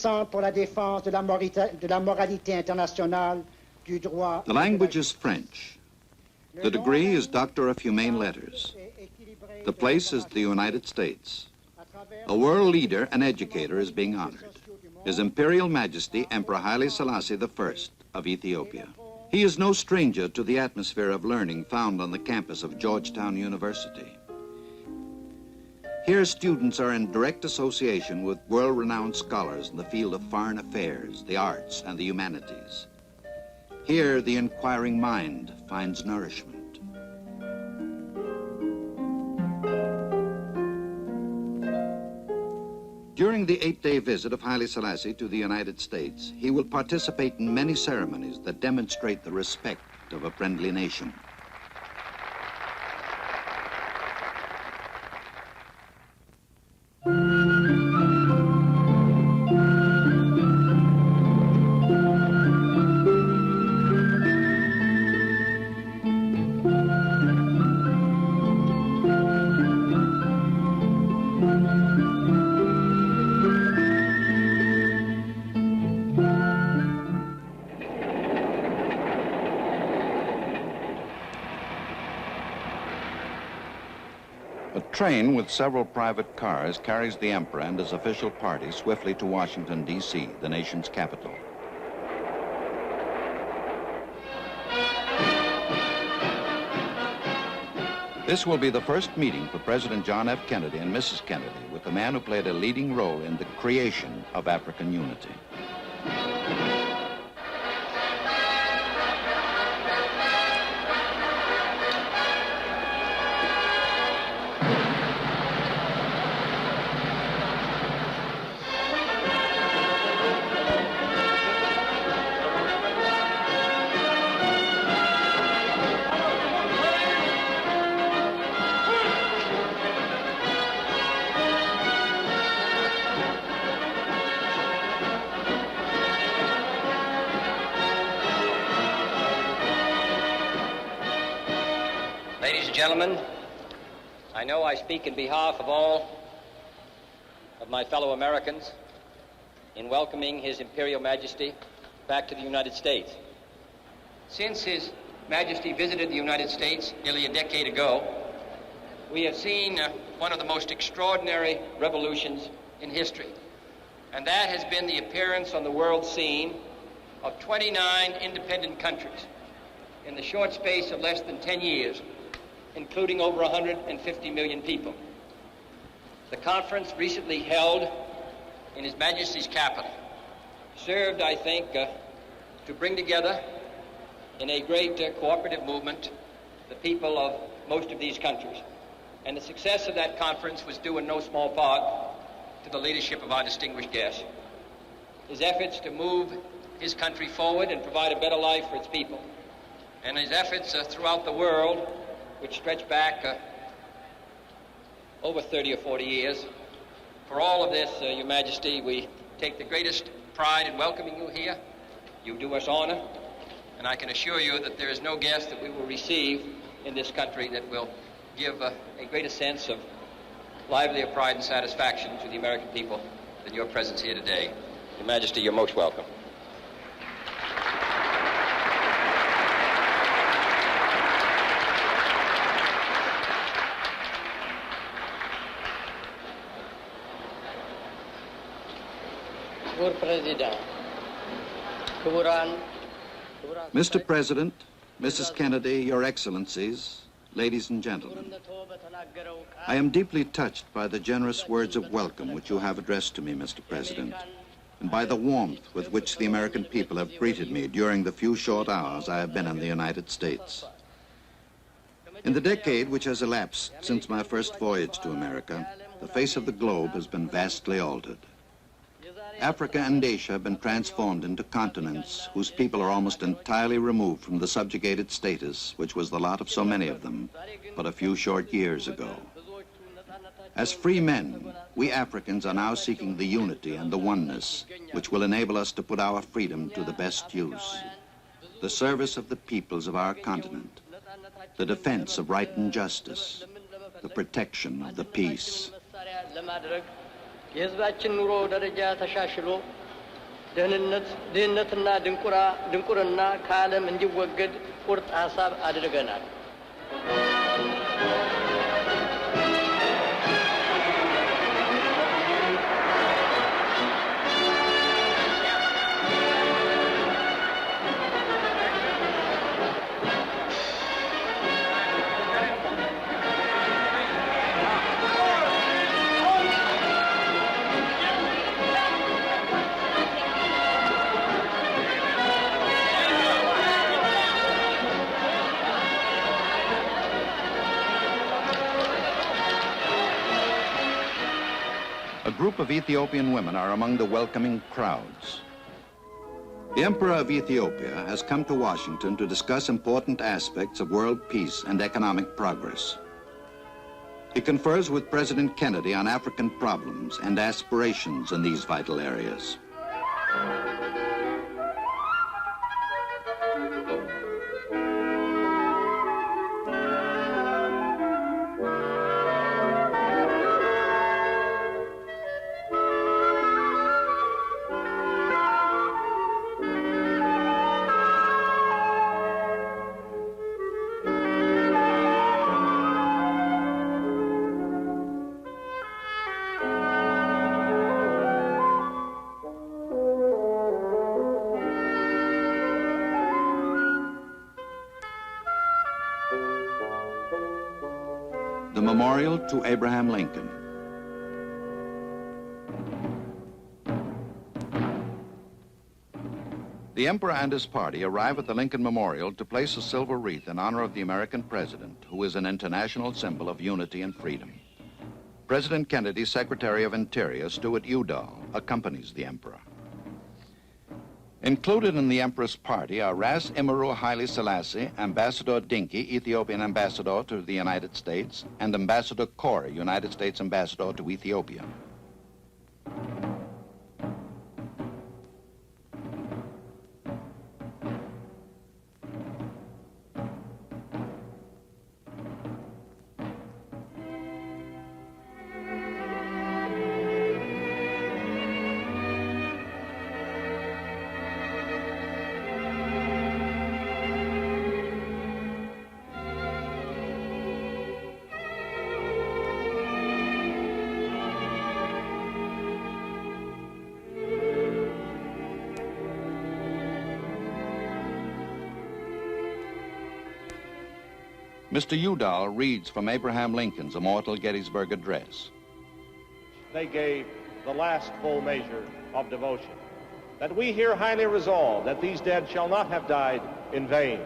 Centre pour la défense de la moralité internationale, du droit. The language is French. The degree is Doctor of Humane Letters. The place is the United States. A world leader and educator is being honored. His Imperial Majesty Emperor Haile Selassie I of Ethiopia. He is no stranger to the atmosphere of learning found on the campus of Georgetown University. Here, students are in direct association with world-renowned scholars in the field of foreign affairs, the arts, and the humanities. Here, the inquiring mind finds nourishment. During the 8-day visit of Haile Selassie to the United States, he will participate in many ceremonies that demonstrate the respect of a friendly nation. A train with several private cars carries the Emperor and his official party swiftly to Washington, D.C., the nation's capital. This will be the first meeting for President John F. Kennedy and Mrs. Kennedy with the man who played a leading role in the creation of African unity. Ladies and gentlemen, I know I speak in behalf of all of my fellow Americans in welcoming His Imperial Majesty back to the United States. Since His Majesty visited the United States nearly a decade ago, we have seen one of the most extraordinary revolutions in history, and that has been the appearance on the world scene of 29 independent countries in the short space of less than 10 years, including over 150 million people. The conference recently held in His Majesty's capital served, I think, to bring together in a great cooperative movement the people of most of these countries. And the success of that conference was due in no small part to the leadership of our distinguished guest. His efforts to move his country forward and provide a better life for its people, and his efforts throughout the world, which stretch back over 30 or 40 years. For all of this, Your Majesty, we take the greatest pride in welcoming you here. You do us honor, and I can assure you that there is no guest that we will receive in this country that will give a greater sense of livelier pride and satisfaction to the American people than your presence here today. Your Majesty, you're most welcome. Mr. President, Mrs. Kennedy, Your Excellencies, ladies and gentlemen, I am deeply touched by the generous words of welcome which you have addressed to me, Mr. President, and by the warmth with which the American people have greeted me during the few short hours I have been in the United States. In the decade which has elapsed since my first voyage to America, the face of the globe has been vastly altered. Africa and Asia have been transformed into continents whose people are almost entirely removed from the subjugated status which was the lot of so many of them but a few short years ago. As free men, we Africans are now seeking the unity and the oneness which will enable us to put our freedom to the best use. The service of the peoples of our continent, the defense of right and justice, the protection of the peace. የህዝባችን ኑሮ ደረጃ ተሻሽሎ ድህነትና ድንቁርና ከዓለም እንዲወገድ ቁርጥ ሀሳብ አድርገናል። A group of Ethiopian women are among the welcoming crowds. The Emperor of Ethiopia has come to Washington to discuss important aspects of world peace and economic progress. He confers with President Kennedy on African problems and aspirations in these vital areas. The memorial to Abraham Lincoln. The Emperor and his party arrive at the Lincoln Memorial to place a silver wreath in honor of the American president, who is an international symbol of unity and freedom. President Kennedy's Secretary of Interior, Stuart Udall, accompanies the Emperor. Included in the Emperor's party are Ras Imru Haile Selassie, Ambassador Dinky, Ethiopian Ambassador to the United States, and Ambassador Corey, United States Ambassador to Ethiopia. Mr. Udall reads from Abraham Lincoln's immortal Gettysburg Address. They gave the last full measure of devotion. That we here highly resolve that these dead shall not have died in vain,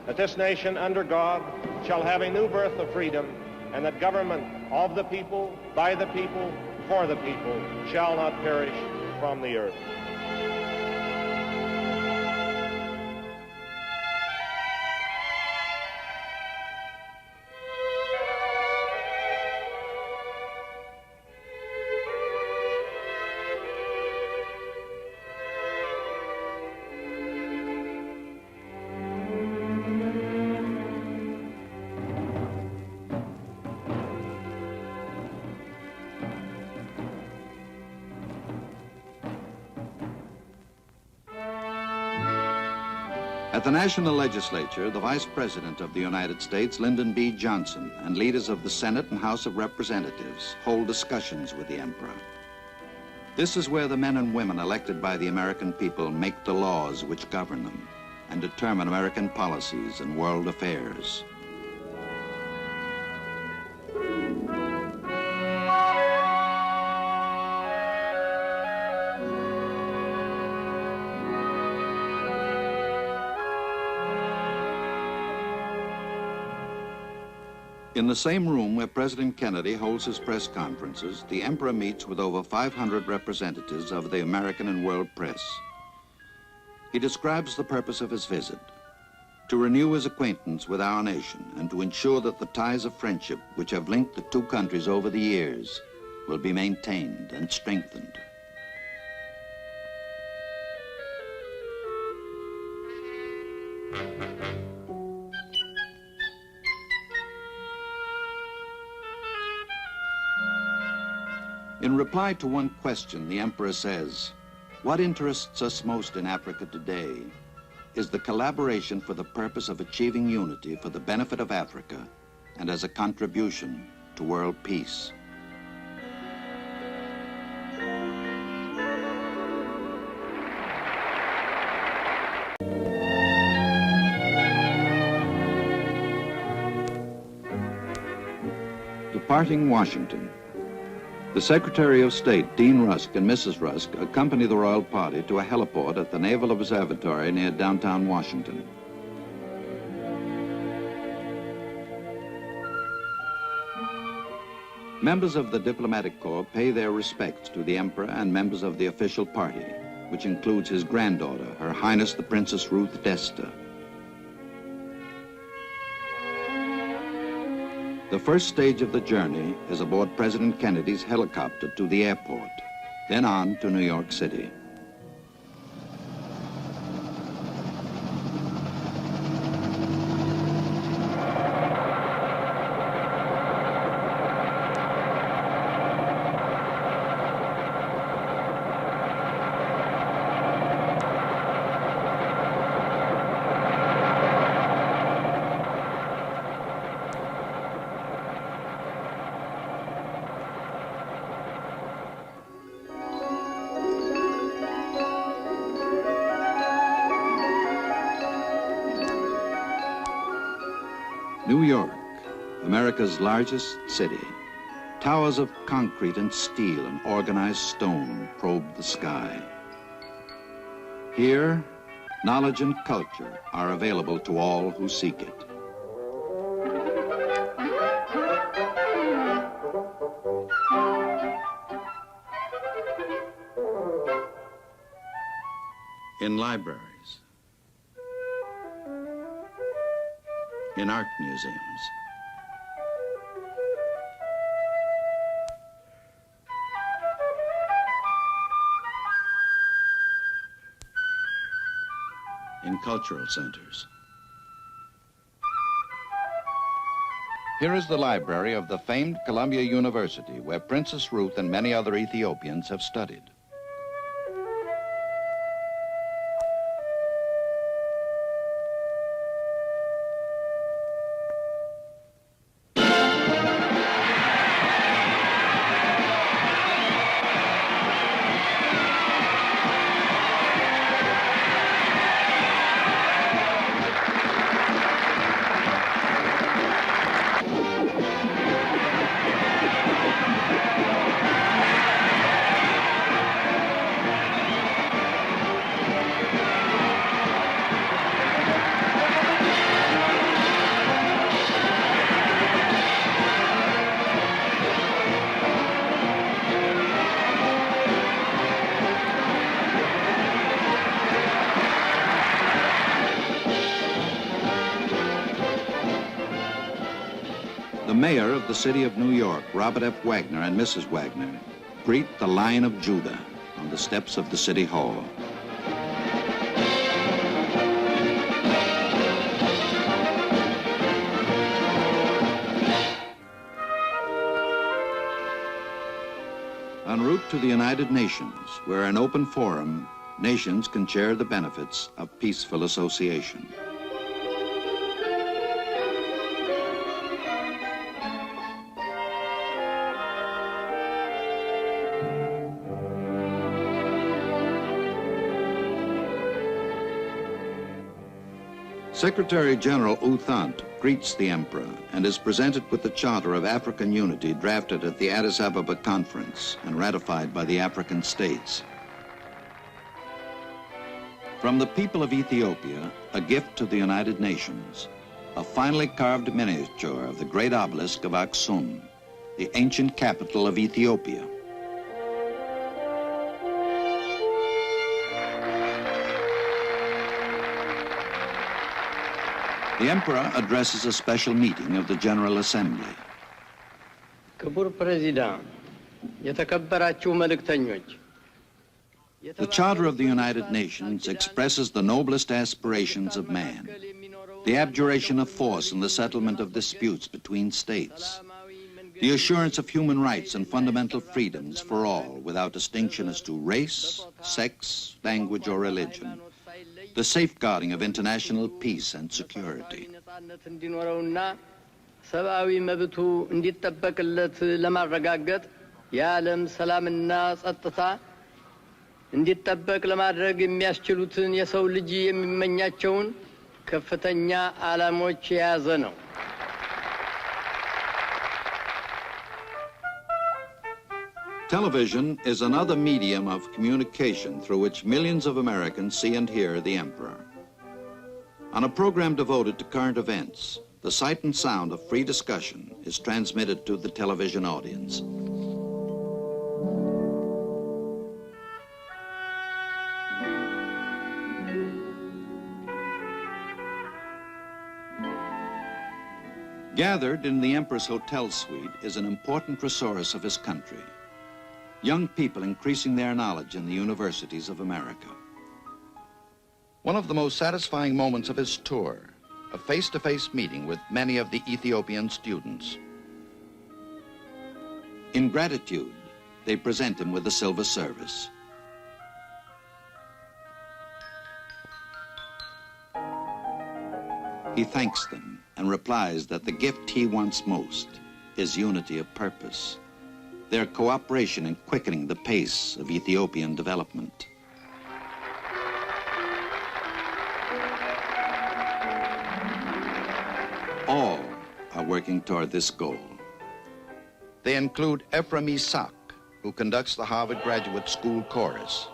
that this nation under God shall have a new birth of freedom, and that government of the people, by the people, for the people, shall not perish from the earth. At the National Legislature, the Vice President of the United States, Lyndon B. Johnson, and leaders of the Senate and House of Representatives hold discussions with the Emperor. This is where the men and women elected by the American people make the laws which govern them and determine American policies and world affairs. In the same room where President Kennedy holds his press conferences, the Emperor meets with over 500 representatives of the American and world press. He describes the purpose of his visit: to renew his acquaintance with our nation and to ensure that the ties of friendship which have linked the two countries over the years will be maintained and strengthened. In reply to one question, the Emperor says, What interests us most in Africa today is the collaboration for the purpose of achieving unity for the benefit of Africa and as a contribution to world peace. Departing Washington, the Secretary of State, Dean Rusk, and Mrs. Rusk accompany the royal party to a heliport at the Naval Observatory near downtown Washington. Members of the diplomatic corps pay their respects to the Emperor and members of the official party, which includes his granddaughter, Her Highness the Princess Ruth d'Este. The first stage of the journey is aboard President Kennedy's helicopter to the airport, then on to New York City. New York, America's largest city. Towers of concrete and steel and organized stone probe the sky. Here, knowledge and culture are available to all who seek it. In libraries, in art museums, in cultural centers. Here is the library of the famed Columbia University, where Princess Ruth and many other Ethiopians have studied. The mayor of the city of New York, Robert F. Wagner, and Mrs. Wagner greet the Lion of Judah on the steps of the City Hall. En route to the United Nations, where an open forum, nations can share the benefits of peaceful association. Secretary General U Thant greets the Emperor and is presented with the Charter of African Unity drafted at the Addis Ababa Conference and ratified by the African states. From the people of Ethiopia, a gift to the United Nations, a finely carved miniature of the great obelisk of Aksum, the ancient capital of Ethiopia. The Emperor addresses a special meeting of the General Assembly. ክቡር ፕሬዚዳንት፣ የተከበራችሁ መልእክተኞች፣ The Charter of the United Nations expresses the noblest aspirations of man, the abjuration of force in the settlement of disputes between states, The assurance of human rights and fundamental freedoms for all without distinction as to race, sex, language, or religion. The safeguarding of international peace and security. ሰብአዊ መብቱ እንዲጠበቅለት ለማረጋገጥ የዓለም ሰላምና ጸጥታ እንዲጠበቅ ለማድረግ የሚያስችሉትን የሰው ልጅ የሚመኛቸውን ከፍተኛ ዓላማዎች የያዘ ነው። Television is another medium of communication through which millions of Americans see and hear the emperor. On a program devoted to current events, the sight and sound of free discussion is transmitted to the television audience. Gathered in the Emperor's hotel suite is an important resource of his country. Young people increasing their knowledge in the universities of America. One of the most satisfying moments of his tour, a face-to-face meeting with many of the Ethiopian students. In gratitude, they present him with a silver service. He thanks them and replies that the gift he wants most is unity of purpose, their cooperation in quickening the pace of Ethiopian development. All are working toward this goal. They include Ephraim Isaac, who conducts the Harvard Graduate School Chorus.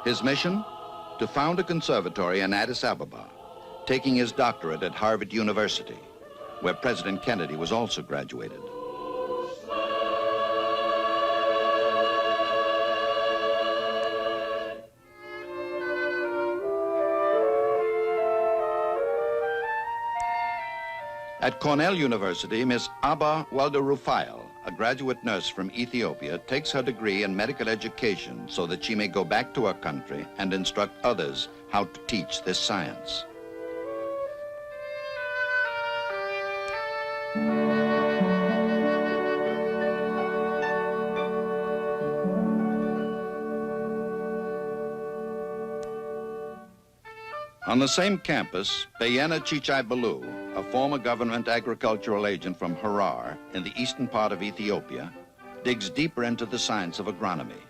His mission? To found a conservatory in Addis Ababa, taking his doctorate at Harvard University, where President Kennedy was also graduated. At Cornell University, Miss Abba Walder-Rufael, a graduate nurse from Ethiopia, takes her degree in medical education so that she may go back to her country and instruct others how to teach this science. On the same campus, Bayena Chichai Balu, a former government agricultural agent from Harar in the eastern part of Ethiopia, digs deeper into the science of agronomy,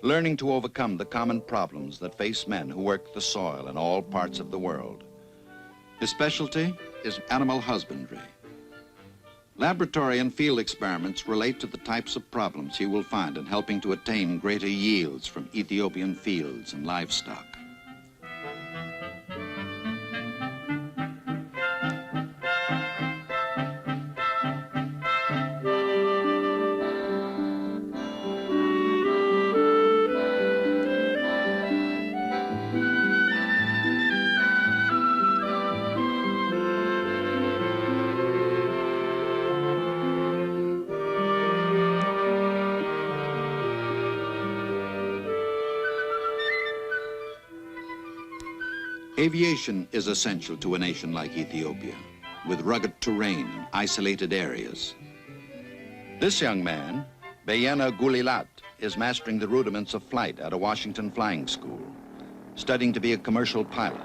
learning to overcome the common problems that face men who work the soil in all parts of the world. His specialty is animal husbandry. Laboratory and field experiments relate to the types of problems he will find in helping to attain greater yields from Ethiopian fields and livestock. Aviation is essential to a nation like Ethiopia, with rugged terrain and isolated areas. This young man, Bayena Gulilat, is mastering the rudiments of flight at a Washington flying school, studying to be a commercial pilot,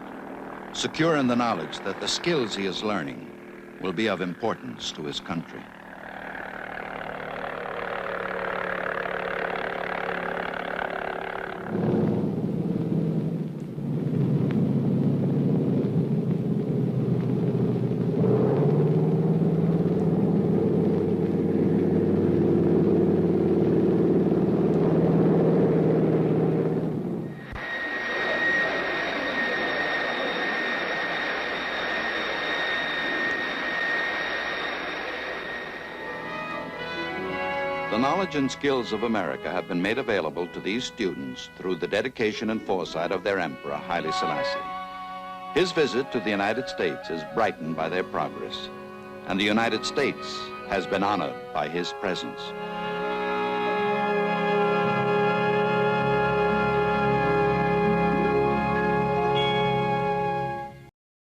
secure in the knowledge that the skills he is learning will be of importance to his country. The knowledge and skills of America have been made available to these students through the dedication and foresight of their Emperor, Haile Selassie. His visit to the United States is brightened by their progress, and the United States has been honored by his presence.